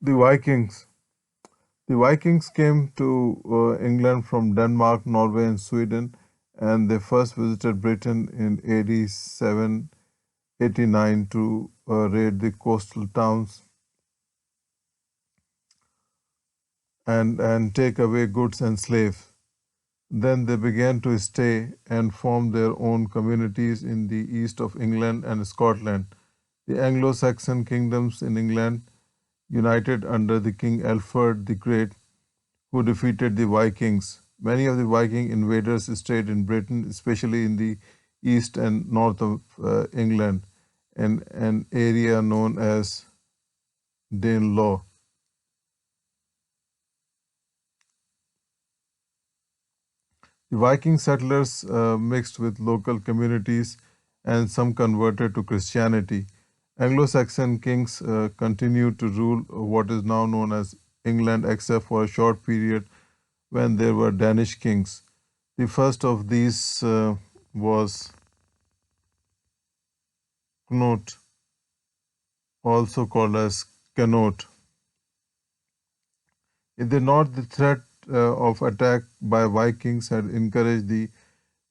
The Vikings. The Vikings came to England from Denmark, Norway, and Sweden, and they first visited Britain in AD 789 to raid the coastal towns and take away goods and slaves. Then they began to stay and form their own communities in the east of England and Scotland. The Anglo Saxon kingdoms in England united under the King Alfred the Great, who defeated the Vikings. Many of the Viking invaders stayed in Britain, especially in the east and north of England, and an area known as Danelaw. The Viking settlers mixed with local communities and some converted to Christianity. Anglo Saxon kings continued to rule what is now known as England, except for a short period when there were Danish kings. The first of these was Knut, also called as Canute. In the north, the threat of attack by Vikings had encouraged the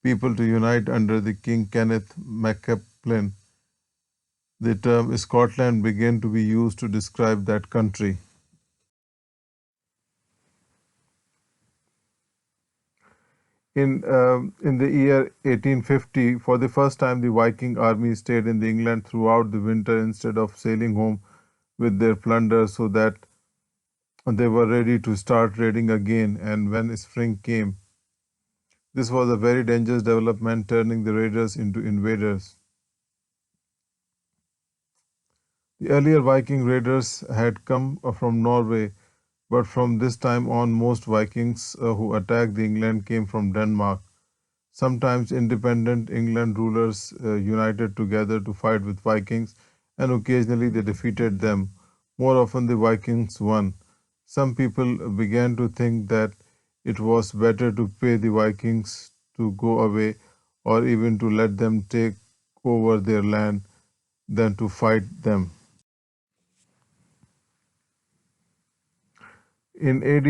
people to unite under the King Kenneth MacCaplin. The term Scotland began to be used to describe that country. In the year 1850, for the first time, the Viking army stayed in the England throughout the winter instead of sailing home with their plunder, so that they were ready to start raiding again. And when spring came, this was a very dangerous development, turning the raiders into invaders. The earlier Viking raiders had come from Norway, but from this time on, most Vikings who attacked the England came from Denmark. Sometimes independent England rulers united together to fight with Vikings, and occasionally they defeated them. More often, the Vikings won. Some people began to think that it was better to pay the Vikings to go away or even to let them take over their land than to fight them. In AD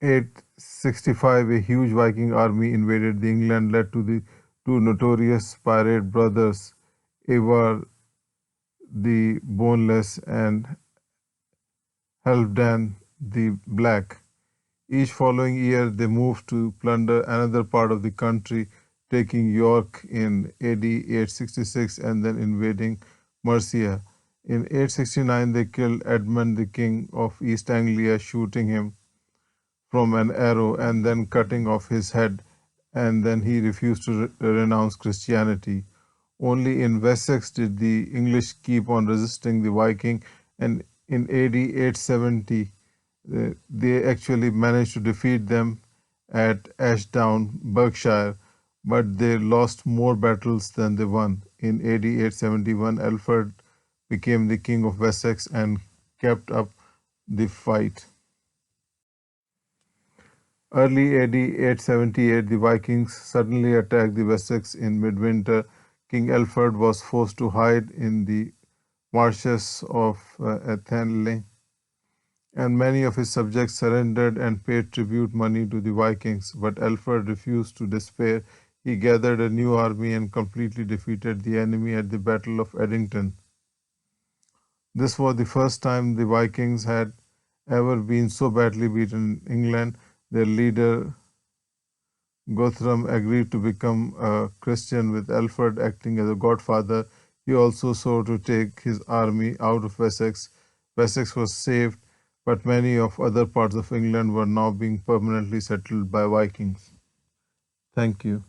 865, a huge Viking army invaded the England, led to the two notorious pirate brothers, Ivar the Boneless and Halfdan the Black. Each following year, they moved to plunder another part of the country, taking York in AD 866 and then invading Mercia. In 869, they killed Edmund, the king of East Anglia, shooting him from an arrow and then cutting off his head, and then he refused to renounce Christianity. Only in Wessex did the English keep on resisting the Viking, and in AD 870 they actually managed to defeat them at Ashdown, Berkshire, but they lost more battles than they won. In AD 871, Alfred became the king of Wessex and kept up the fight. Early AD 878, the Vikings suddenly attacked the Wessex in midwinter. King Alfred was forced to hide in the marshes of Athenry, and many of his subjects surrendered and paid tribute money to the Vikings. But Alfred refused to despair. He gathered a new army and completely defeated the enemy at the Battle of Edington. This was the first time the Vikings had ever been so badly beaten in England. Their leader, Guthrum, agreed to become a Christian, with Alfred acting as a godfather. He also sought to take his army out of Wessex. Wessex was saved, but many of other parts of England were now being permanently settled by Vikings. Thank you.